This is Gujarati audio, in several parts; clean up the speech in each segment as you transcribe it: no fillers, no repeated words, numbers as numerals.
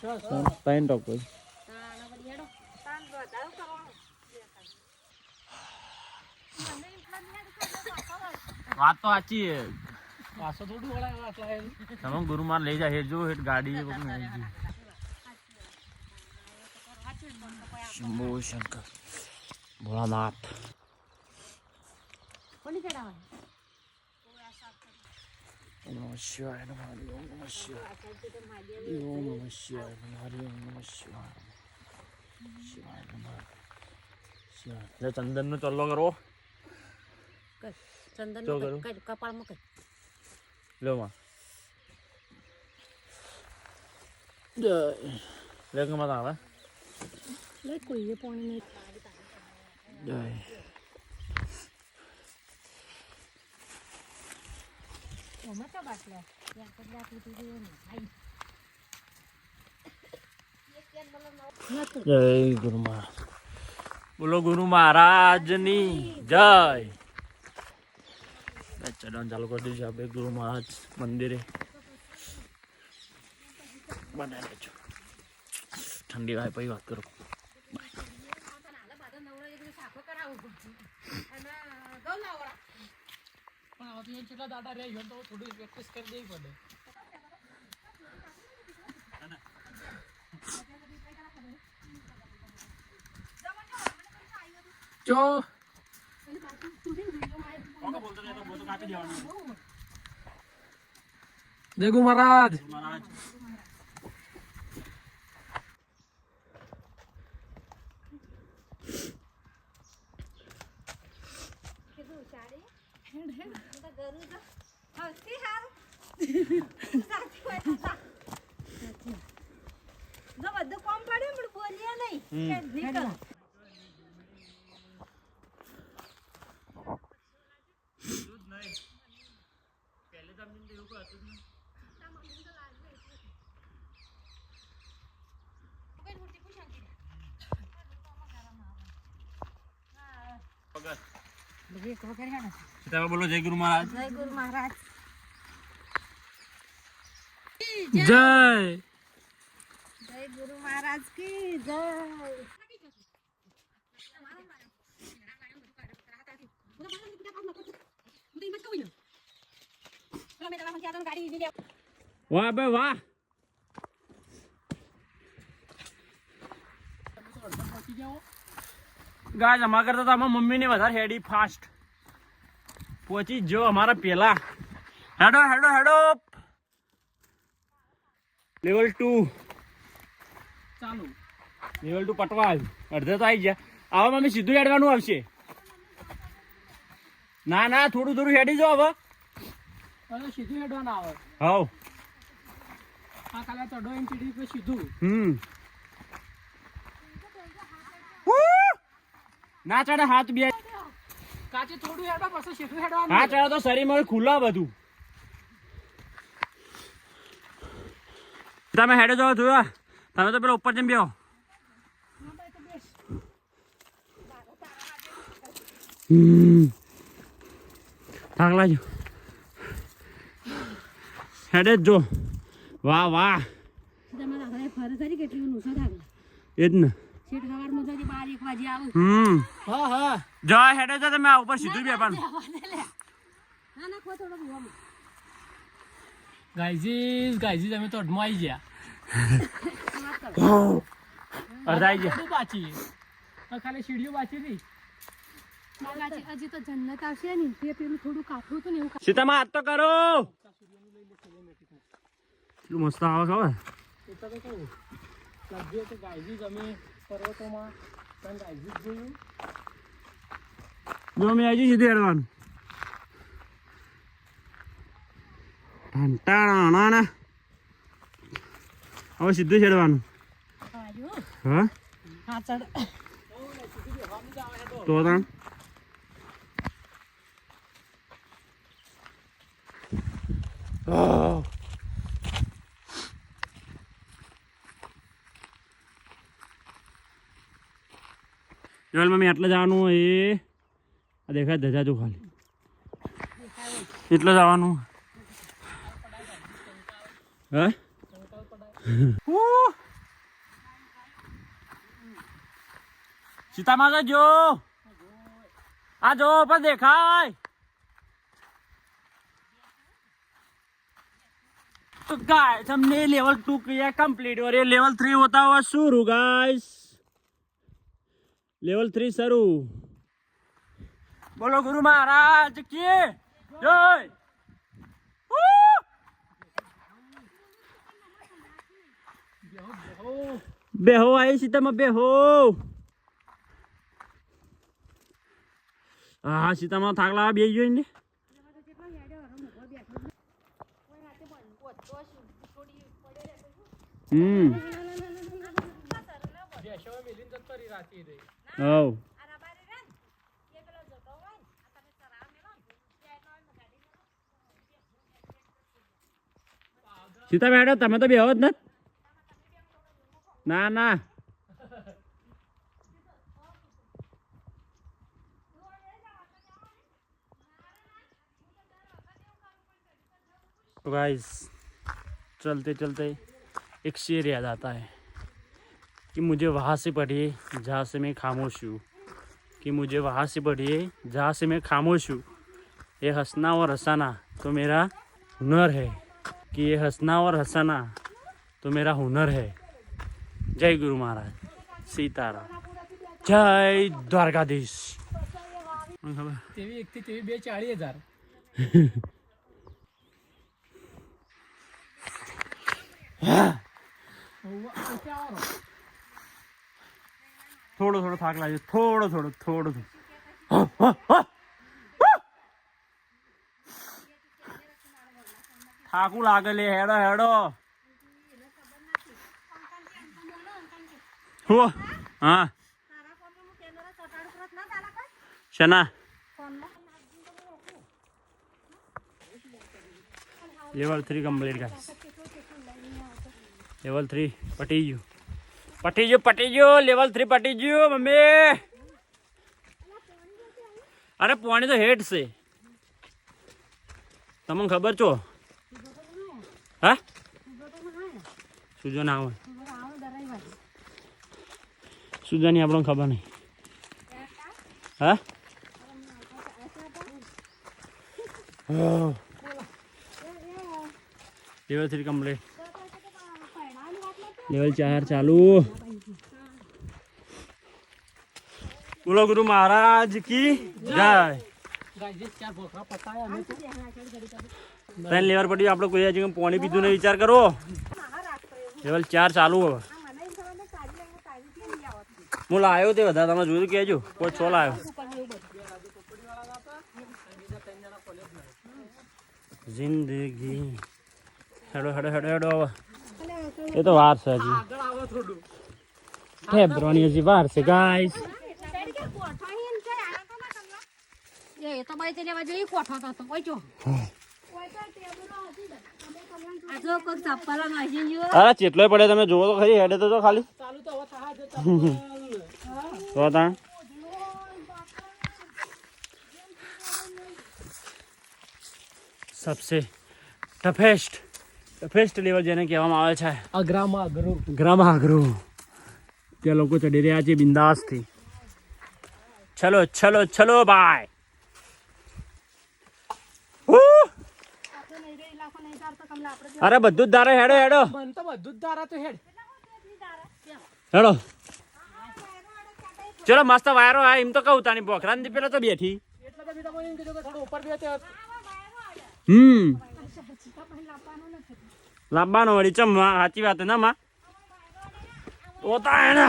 ત્રણ ટોપ વાત તો સાચી છે. પાછો થોડું વળાય ગુરુમાન લઈ જાય જો હેઠ ગાડી શંભુ શંકર ભોળાનાથ નમઃ શિવાય નમઃ ઓમ નમઃ શિવાય ઓમ નમઃ શિવાય હરિ ઓમ નમઃ શિવાય શિવાય નમઃ શિવાય. ચંદન નો ચલ્લો કરો ચંદન કપાળમાં કઈ લો માં જય લેગ માં આવે લે કોઈ પાણી નહીં જય ઓમાં બાટલા યાર પગલા તૂટી ગયો ને ભાઈ જય ગુરુ મહારાજ બોલો ગુરુ મહારાજની જય. ચઢાણ ચાલુ કરી દીધું આપણે ગુરુ મહારાજ મંદિરે બનાવી લેજો. ઠંડી વાય પછી વાત કરો. જો જય ગુરુ મહારાજ. બધું કોમ પડે પણ બોલ્યા નહીં. બોલો જય ગુરુ મહારાજ. જય ગુરુ મહારાજ. જય જય ગુરુ મહારાજ કી જય. વાહ બે વાહ. ગાય જમા કરતા હતા અમારા મમ્મી ને વધારે હેડી ફાસ્ટ પહોંચી જો અમારા પેલા હેડો હેડો હેડો લેવલ 2 ચાલુ. લેવલ 2 પટવા આવ્યું અડધે તો આવી ગયા. આવા મમ્મી સીધું હેડવાનું આવશે. ના ના થોડું થોડું હેડી જાઓ હવે સીધું હેડવાનું આવે. હાઉ આ કાલે ચડો એમ ચીડી પર સીધું. ના ચડે હાથ બે કાચે થોડું હેડો પછી સીધું હેડવાનું. હા ચડે તો શરીર માં ખુલ્લા બધું. તમે હેડે જાઓ જોયા તમે તો પેલા ઉપર જેમ બેહો. થાક લાજો હેડે જ જો. વાહ વાહ એ જ ને. જય હેડે છે તમે આ ઉપર સીધું બેવાનું. ગાઈઝીસ અમે તો અડમાં આવી ગયા. અડધા આવી ગયા બાચી ખાલી સીડીઓ બાચી હતી. હજી તો જન્નત આવશે ને તે પેલું થોડું કાઠું હતું ને એવું. સીતામાં હાથ તો કરો. કેટલું મસ્ત આવે ખબર. ગાઈઝીસ અમે પર્વતોમાં ગાઈઝીસ જોયું. જો અમે આવી સીધું હેડવાનું. હવે સીધું છેડવાનું. હા તો જોલ મમ્મી આટલે જવાનું એ દેખાય ધજા જો ખાલી એટલે જવાનું. સીતામાં જો આ જો પણ દેખાય तो गाइस हमने लेवल 2 किया कंप्लीट और ये लेवल 3 होता हुआ शुरू गाइस लेवल 3 शुरू बोलो गुरु महाराज की जय बेहो आई सीता में बेहो हाँ सीता में थाकला बे जो इन्हें सीता बेडो तमे तो बेहो न ना ना तो गाइस चलते चलते एक शेर याद आता है कि मुझे वहाँ से पढ़िए जहाँ से मैं खामोश हूँ कि मुझे वहाँ से पढ़िए जहाँ से मैं खामोश हूँ ये हंसना और हंसाना तो मेरा हुनर है कि ये हंसना और हंसाना तो मेरा हुनर है जय गुरु महाराज सीताराम जय द्वारकाधीश तेवी 1 થી 40,000 થોડો થોડો થાક લાગ્યો થોડો થોડો થોડો થાકું લાગે લે હેડો હેડો હો હા શના લેવલ 3 કમ્પ્લીટ ગાઈસ લેવલ 3 પટી ગયું લેવલ 3 પટી ગયું મમ્મી અરે પાણી તો હેડ છે તમને ખબર છો હા સુજો ના હોય સુજાની આપણને ખબર નહીં હા લેવલ 3 કમ્પ્લીટ लेवल 4 चालू बोलो गुरु महाराज की जय ગાઈસ 4 ભોખરા પતાયા અમે તો ત્રણ લેવલ પડી આપણે કોઈ જગ્યાએ પાણી પીધું ને વિચાર કરો લેવલ 4 ચાલુ હવે હું લાવ્યો તે બધા તમે જોયું કહેજો કોઈ 6 લાવ્યો જિંદગી હેડો હેડો હેડો હેડો ये तो वार से जी આગળ આવો થોડું फेब्रुआरी जी वार से गाइस એ તો બાઈ તેને વાજે ઈ કોઠો તો ઓય જો આ જો કોક ચપ્પલા નાખી જો અરે ચેટલોય પડે તમે જોવો તો ખરી હેડે તો ખાલી ચાલુ તો હવે થાહા જો તો તા सबसे ટફેસ્ટ લેવલ જેને કહેવામાં આવે છે અગ્રામાં અગ્રો ગ્રામાગ્રો ત્યાં લોકો ચડી રહ્યા છે બિંદાસથી ચલો ચલો ચલો ભાઈ અરે બધું જ ધારે હેડો હેડો બન તો બધું જ દારા તો હેડ હેડો ચલો મસ્ત વાયરો આ એમ તો કહું તાની બોખરા ની પેલા તો બેઠી એટલે તો બી તમને એમ કીધું કે થોડો ઉપર બે તે લાવવાનો વળી ચમવા સાચી વાત ના માં ઓતા હે ને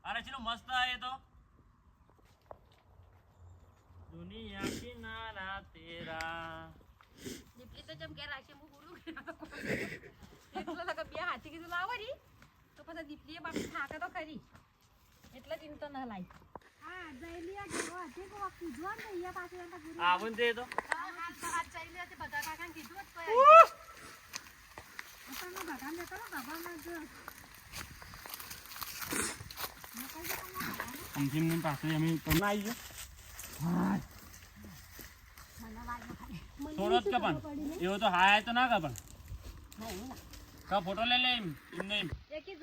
अरे चलो मस्त है तो दुनिया किनारा तेरा દીપલી તો જમ ઘેર રાખે હું બોલું એટલે લગા બે હાથી કીધું લાવરી તો પછી દીપલીએ બાપ થાકે તો ખરી એટલે જ તો ન લાઈ હા જઈલિયા જેવો હાથી કો કીધું ને અહીંયા પાછું એમ ગુરુ આવન દે તો આ જઈલિયા તે બધા કાકાને કીધું જ તો ઉહ! આપણને બધા ને તો બાબા માં જો સમજીને પાસે અમે તમને આવી ગયો થોડો જ કપન એવો તો હાય તો ના કપન કા ફોટો લઈ લે એમ નહીં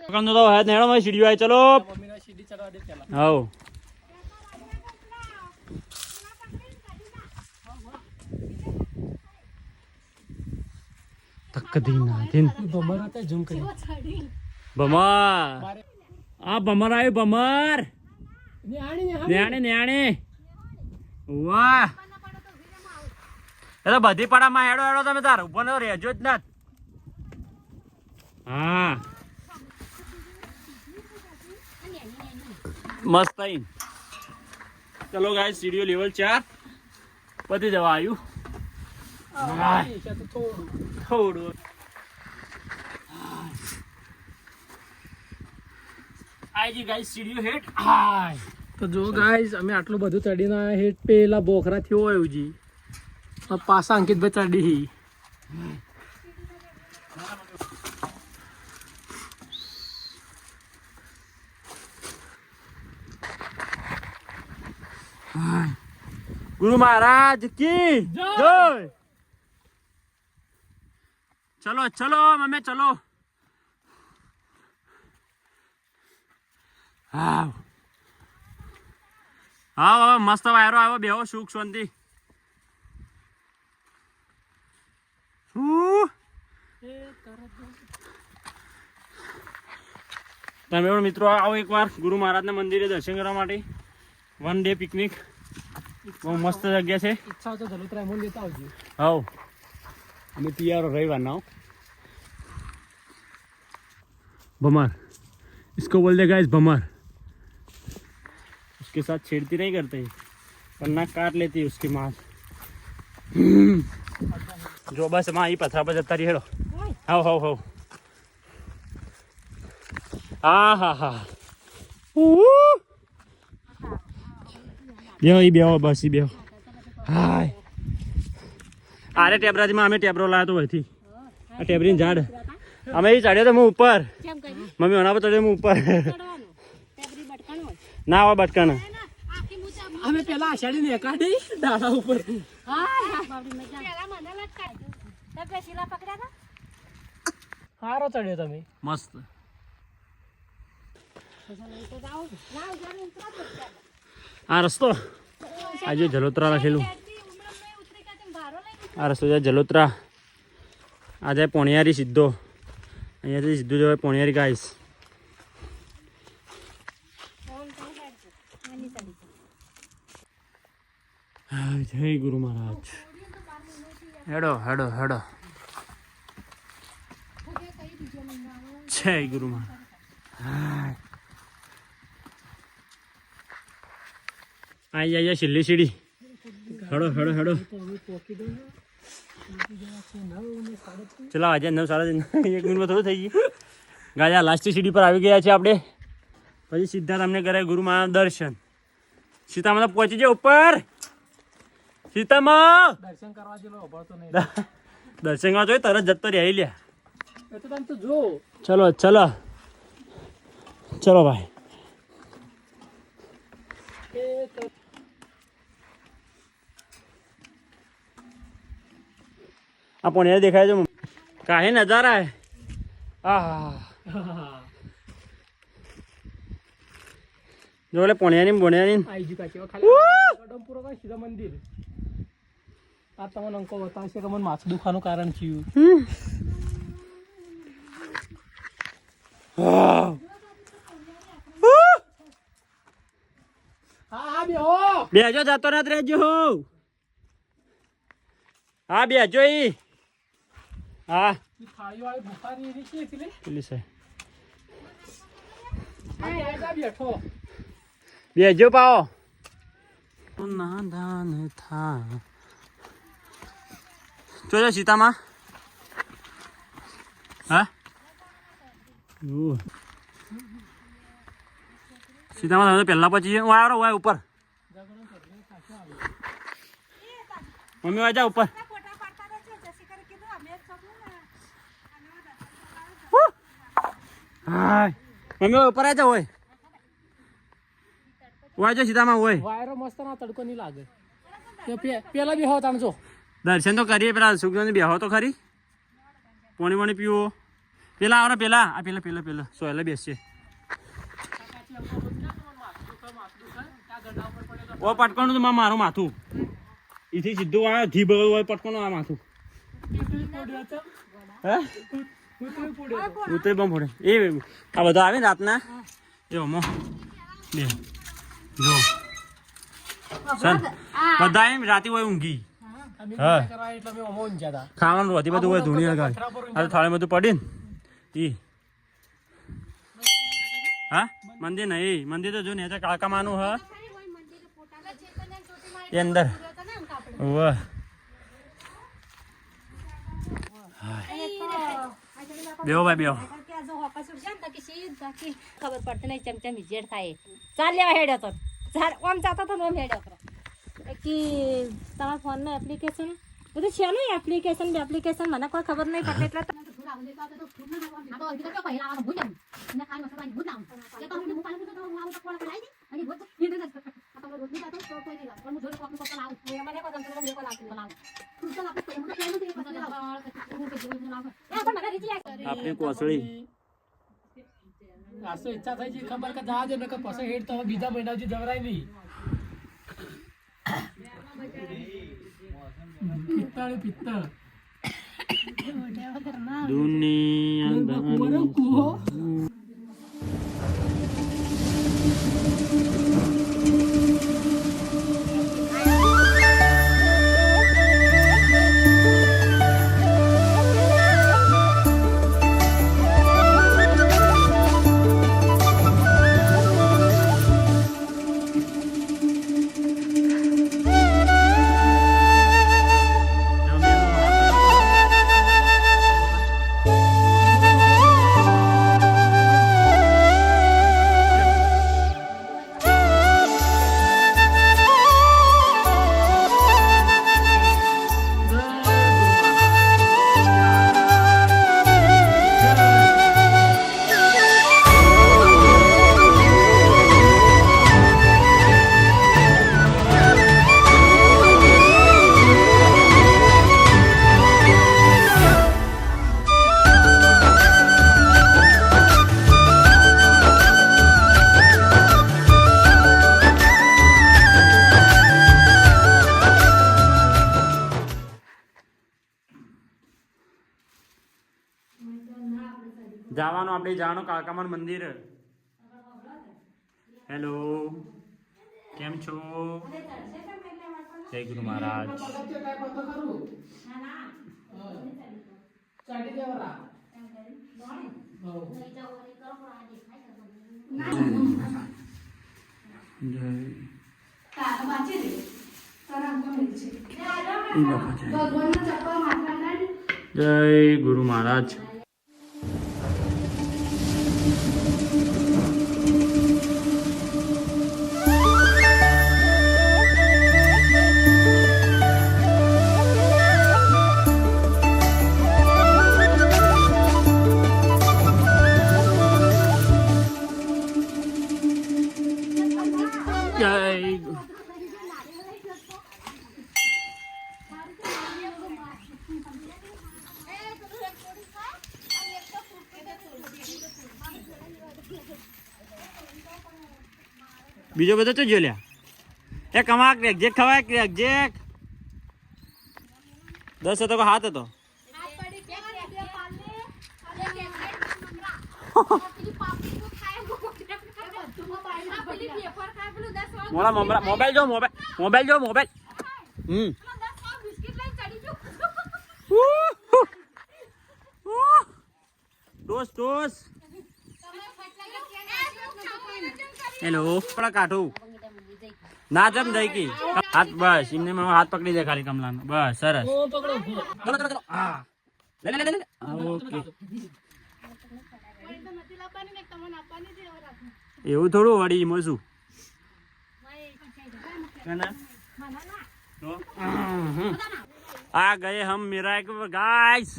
કપન તો હાય નેડો માં સીડી આય ચલો મમ્મીને સીડી ચડવા દે પેલા આવો તકદી ના દિન ભમર હતા ઝૂમ કરી ભમર આ ભમર આવ્યું ભમર ન્યાણે ન્યાણે વાહ એ તો બધી પડામાં હેડો હેડો તમે તાર ઉભો ન રહેજો જ ના હા મસ્ત આઈ ચલો ગાઈસ સીડીઓ લેવલ 4 પતી જવા આવ્યું થોડું આજી ગાઈસ સીડીઓ હેઠ હાય તો જો ગાઈસ અમે આટલું બધું ચડીને આયા હેઠ પેલા બોખરા થયો હોય જી પાછા અંકિતભાઈ ચડી गुरु महाराज की जय चलो चलो मम्मी चलो हाँ हाँ मस्त वायरो आयो बेहो सुख शांति તમે પણ મિત્રો આવો એકવાર ગુરુ મહારાજના મંદિરે દર્શન કરવા માટે વન ડે પિકનિક બહુ મસ્ત જગ્યા છે ઈચ્છા તો જલોત્રા મોલ લેતા આવજો હાઉ અમે તૈયાર રવિવારના भमर इसको बोल देगा इस भमर उसके साथ छेड़ती नहीं करते वरना काट लेती है उसकी माँ जो बस माँ ही पथरा पर जता रही हेड़ो हाउ हाउ हाउ हाँ हाँ हाँ બેહો ઈ બેહો બસ ઈ બેહો હાય આરે ટેબરાજી માં અમે ટેબરો લાયા તો અહીંથી આ ટેબરીન ઝાડ અમે ઈ ચડ્યો તો હું ઉપર મમ્મી ઓના પર ચડ્યો હું ઉપર ના આવા બટકાના અમે પેલા આષાઢી ને કાઢી દાડા ઉપર સારો ચડ્યો તમે મસ્ત આ રસ્તો આજે જલોત્રા લખેલું આ રસ્તો જાય જલોત્રા આ જાય પોણિયારી સીધો અહીંયાથી સીધું જવાય પોણિયારી ગાઈસ જય ગુરુ મહારાજ હેડો હેડો હેડો જય ગુરુ મહારાજ आई आई छिल्ली सीढ़ी हेड़ो हेड़ो हेड़ो चलो आज 9 साढ़े 1 मिनट में थोड़ा थी गई गाया लास्ट सीढ़ी पर आ गया है आपणे પછી સીધા તમને કરે ગુરુ મહારાજ દર્શન સીતામાં પહોંચી જાય ઉપર સીતામાં દર્શન કરવા જેલો અભળતો નહીં દર્શન કરવા જોઈએ તરત જતો રહી લ્યા એ તો તમે તો જો ચલો ચલો ચલો ભાઈ अपन ये देखा है जो काहे नजारा है जो बोले पोणियानी बोणियानी आईजी का केवा खाली कदमपुर का સીધા મંદિર આ તમને અંકો બતાવશે કે મને માથું દુખાનું કારણ થયું હા હા બેહો બેજો જતો ન રહેજો હા બેજો ઈ હા થાળીઓ આવી બુખારી એની છે એટલે પેલી છે આ બેઠો બેજો પાઓ નાદાન થા જોજો સીતામાં હા સીતામાં તમે પહેલા પછી હું આવ્યો હોય ઉપર મમ્મી વાય જા ઉપર હાય મમ્મી ઉપર આવી જાવ હોય હોય છે સીધામાં હોય વાયરો મસ્ત ના તડકો નહીં લાગે પેલા બી હોત આમ જો દર્શન તો કરીએ પેલા સુખદાન બેહો તો ખરી પાણી પાણી પીવો પેલા આવડે પેલા આ પેલા પેલા પેલા સોયલે બેસશે ઓ પટકોનું તો મારું માથું એથી સીધું આ ધી બગલ હોય પટકોનું આ માથું હે ઉતરી બમ ફોડે એ આ બધા આવે ને રાતના એ અમો બે જો સન બધા એમ રાતે હોય ઊંઘી હા ખાવાનું રોતી બધું હોય ધૂણી લગાવે આ થાળે બધું પડી ને ઈ હા મંદિર નહીં મંદિર તો જો ને કાકા માનું હા એ અંદર વાહ બેહો ભાઈ બેહો ખબર પડતી નહીં ચમચમ વિજેટ થાય ચાલ લેવા હેડ્યો તો ઓમ જતો તો ઓમ હેડ્યો હતો તમારા ફોનનું એપ્લિકેશન બધું છે ને એપ્લિકેશન મને કોઈ ખબર નહીં પડતી એટલે આપણી કોસળી આ તો ઈચ્છા થઈ છે ખબર કે જવા દે ને કે પછી હેડ તો બીજા મહિના સુધી જવરાય નહીં પિત્તળ દુનિયા જવાનું આપણે જવાનું કાકામાન મંદિર હેલો કેમ છો જય ગુરુ મહારાજ જય ગુરુ મહારાજ બીજો બધો તો જો લ્યા એ કમાક રેગજેક ખવાય રેગજેક 10 હતો કે 7 હતો મોબાઈલ જો મોબાઈલ ટોસ હેલો થોડા કાઢું ના જમ જઈ કી હાથ બસ એમને હાથ પકડી દે ખાલી કમલાનો બસ સરસ ચલો હા લે ઓકે એવું થોડું વળી એમાં શું आ गए हम मेरा एक गाइस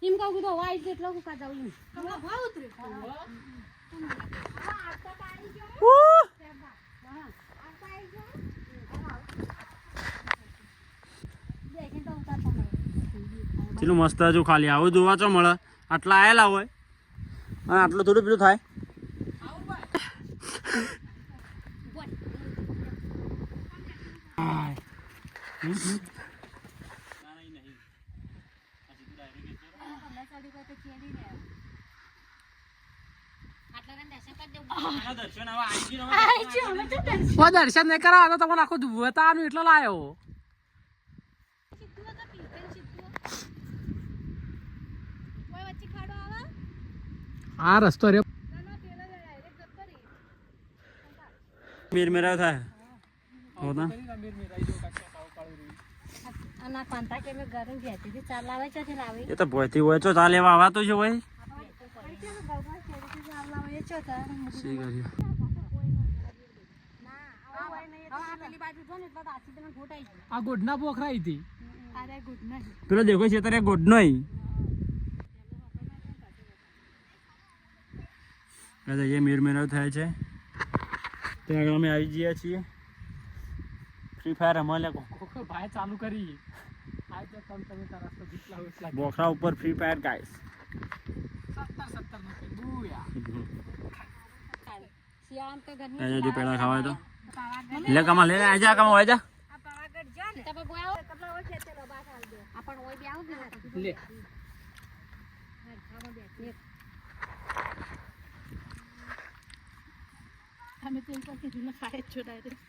इम का गुदो वाइस देख लो का जाऊ इम भाव उतरे ચેલું મસ્ત હજુ ખાલી આવું જોવા છો મળે આટલા આયેલા હોય અને આટલું થોડું પેલું થાય. દર્શન નહીં કરાવ તો તમને આખું ધુવતાનું એટલો લાયો. આ રસ્તો રે મેરા થાય હોતા એ તો ભોયથી હોય તો ચાલે એવા આવા તો છે ભાઈ. આ ગોડના પોખરા હતી પેલો દેખો છે તારે ગોડ નો એ મેરમેરો થાય છે. ત્યાં આગળ અમે આવી ગયા છીએ. ફ્રી ફાયર અમારે ભાઈ ચાલુ કરી બોખરા ઉપર ફ્રી ફાયર ગાઈસ. 70 જો પેલા ખાવા તો લે કમા લે આજા કમા આજા લે અમે તો ઉપર કે દિન ખાય છો ડાયરેક્ટ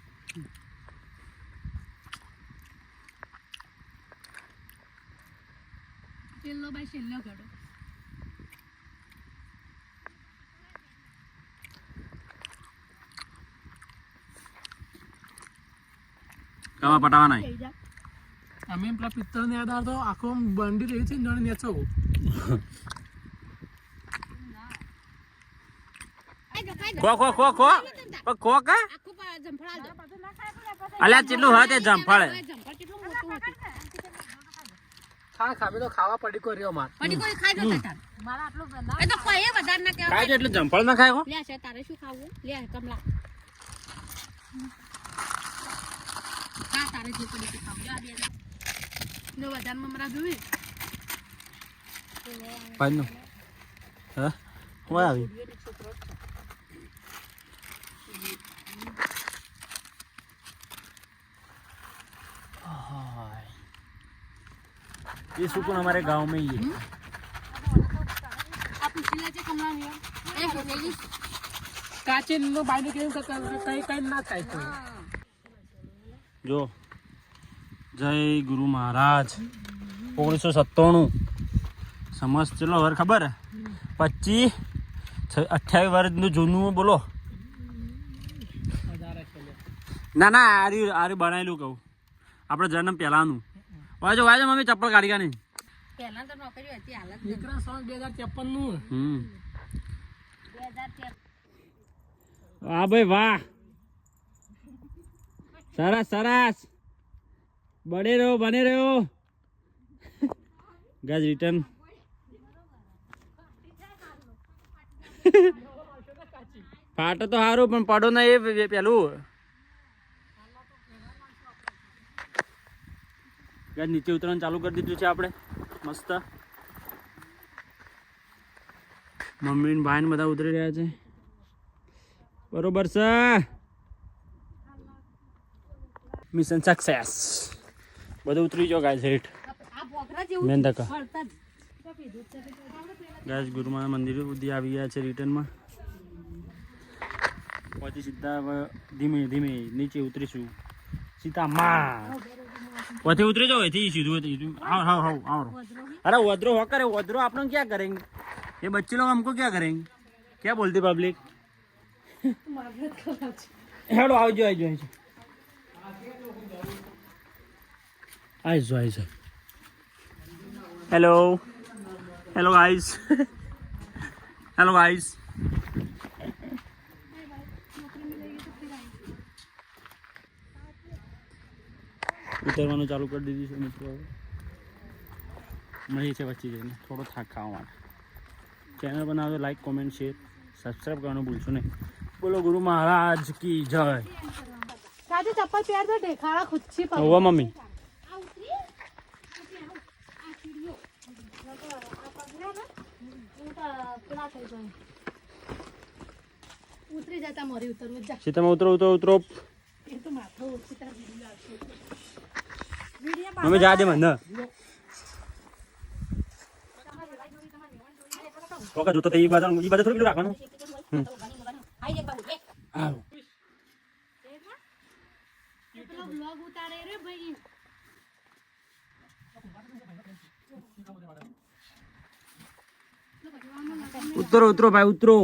છેલ્લો બાય છેલ્લો ઘડો કમા પટાવા નહીં. અમે પેલા પિત્તળ ને યાદ આવતો આખો બંડી રહી છે ને જોડે નેચો ખો ખો ખો ખો પણ ખો કા અલ્યા ચેટલું હોય તે જંફળ ખાવે તો ખાવા પડી કોઈ રહ્યો માર પડી કોઈ ખાઈ દો મારા આટલો બનાવ એ તો કોઈ વધારે ના કહેવાય. ખાય એટલે જંફળ ના ખાય. લે છે તારે શું ખાવું લે કમલા હા તારે જે પડી તે ખાવ લે નો વધારે મમરા જોઈ પાનો હા હોય આવી ये सुकून हमारे गांव में ही है. आप पिछला जे कमला ने ए बोलेगी કાચે નો બાયને કેમ કઈ કઈ ના થાય તો જો જય ગુરુ મહારાજ 1997 સમજ ચલો હવે ખબર 25 28 વર્ષનું જૂનું બોલો. ના ના આરી બનાવેલું કહું આપણે જન્મ પહેલાનું. વાજો વાજો મમ્મી ચપ્પલ કાઢી ગયા નહીં. પહેલા તો નોકરી હતી હાલત દીકરા સોંગ 2053 નું 2053 વાહ ભાઈ વાહ સરસ સરસ બને રહ્યો બને રહ્યો ગાજ રિટર્ન ફાટો તો સારું પણ પડો ના એ પેલું ગાજ નીચે ઉતરવાનું ચાલુ કરી દીધું છે આપણે મસ્ત. મમ્મી ને ભાઈ ને બધા ઉતરી રહ્યા છે બરોબર છે. મિશન સક્સેસ બધું ઉતરી ગયો ગાઈસ હેઠ આ બોકરા જેવું મેન તક ફરતા જ ગાઈસ ગુરુમાના મંદિર સુધી આવી ગયા છે રિટર્નમાં. પછી સીધા ધીમે ધીમે નીચે ઉતરીશું સીતા માં પછી उतरे जाओ ऐसे ही सीधे आओ आओ आओ आओ अरे वद्रो हो करे वद्रो आप लोग क्या करेंगे ये बच्चे लोग हमको क्या करेंगे क्या बोलते पब्लिक हेलो आओ जो आई जो hello hello guys hello guys ઉતરવાનું ચાલુ કરી દીધું છે મિત્રો. મહી છે વચ્ચે જઈને થોડો થાક ખાવા માટે. ચેનલ બનાવો લાઈક કોમેન્ટ શેર સબસ્ક્રાઈબ કરવાનું ભૂલશો નહીં. બોલો ગુરુ મહારાજ કી જય. રાજુ ચપ્પલ પહેર દો ઢેખાડા ખુચ્ચી પર હોવા મમ્મી ઉતરી જતા મોરી ઉતરવું જા સીતામાં ઉતરો એ તો માથો ઓછી તાર વિડીયો આવશે મમ્મી જા દે મને કોકા જોતો તો ઈ બાજુ થોડી પેલું રાખવાનું. હારું. પેલો બ્લોગ ઉતારે રે ભાઈ ઉતરો ભાઈ ઉતરો.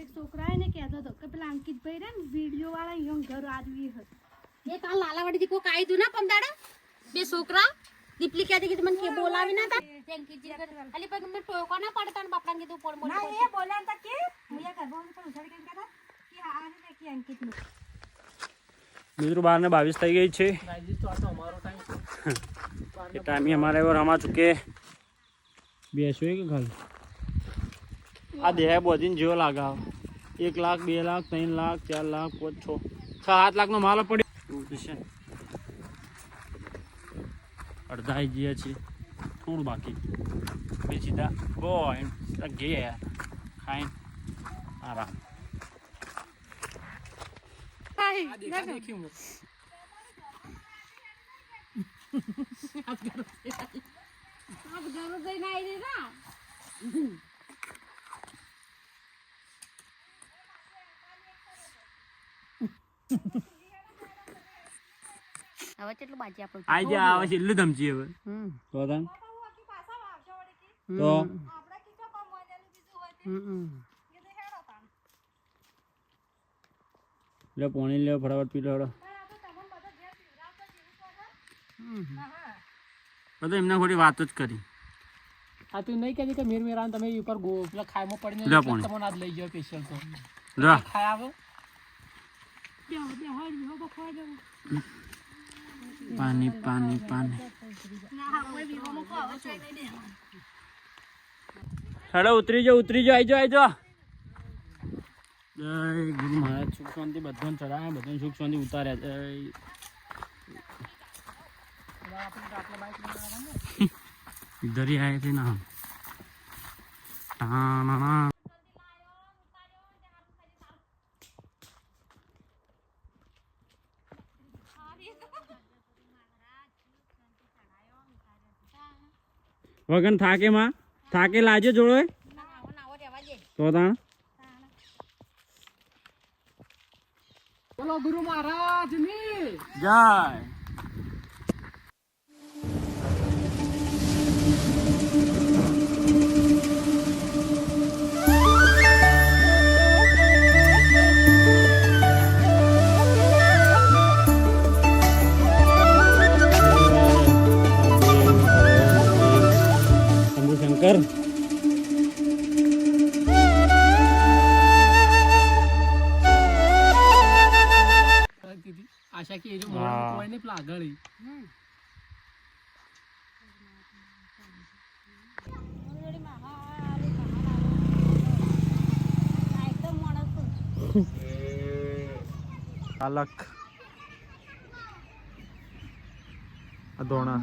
એક છોકરાએ ને કહેતો હતો કે પેલા અંકિતભાઈ રે ને વિડીયો વાળા અહીંયા ઘર આવી હતી એ કાલ લાલાવાડીથી કોક આવી તું ના પમદાડા બે છોકરા દીપલી કહેતી કે મને કે બોલાવી ના તા અંકિતજી ખાલી પગ મને ટોકો ના પડતા ને બાપડા કીધું પોળ મોળ ના એ બોલ્યા તા કે મુયા ઘર બોલ પણ ઉછાડી કે કહેતા કે આ ને કે અંકિત નું મિત્રો 12:22 થઈ ગઈ છે. ગાઈઝ તો આ તો અમારો ટાઈમ છે. એ ટાઈમ हमारे और हमा चुके બેસો કે ખાલી આ દેહ બોધીને જેવો લાગે 1 લાખ 2 લાખ 3 લાખ 4 લાખ 5 6 7 લાખ નો માલ પડ્યો એવું તો છે ને. અડધા આવી ગયા છે થોડું બાકી બે સીધા બોય ગયા ખાઈને આરામ. આ દેખી હું આપ ઘર જઈને આવી ના હવે કેટલું બાજી આપણું આઈ જા આવે છે એટલું ધમચી હવે તો તાન તો લે પાણી લે ફટાફટ પી લે હડો. બધું એમને ખોટી વાત જ કરી. આ તું નહીં કહેતી કે મેરા તમે ઉપર પેલા ખાયમાં પડીને લે પાણી. તમને આજ લઈ જાવ સ્પેશિયલ તો જા ખાય આવે પાણી પાણી પાણી હેડો ઉતરી જાઓ આઈ જાઓ જય ગુરુ મહારાજ સુખ શાંતિ બધાને ચડાવે બધાને સુખ શાંતિ ઉતાર્યા જય. इधर ही आए थे ना हम. વગન થાકે માં થાકે લાજે જોડે તો તા બોલો ગુરુ મહારાજ ની જય. શંકર આશા કે એ જો મોડું કોઈ ને પેલા આગળ અલક અધોણા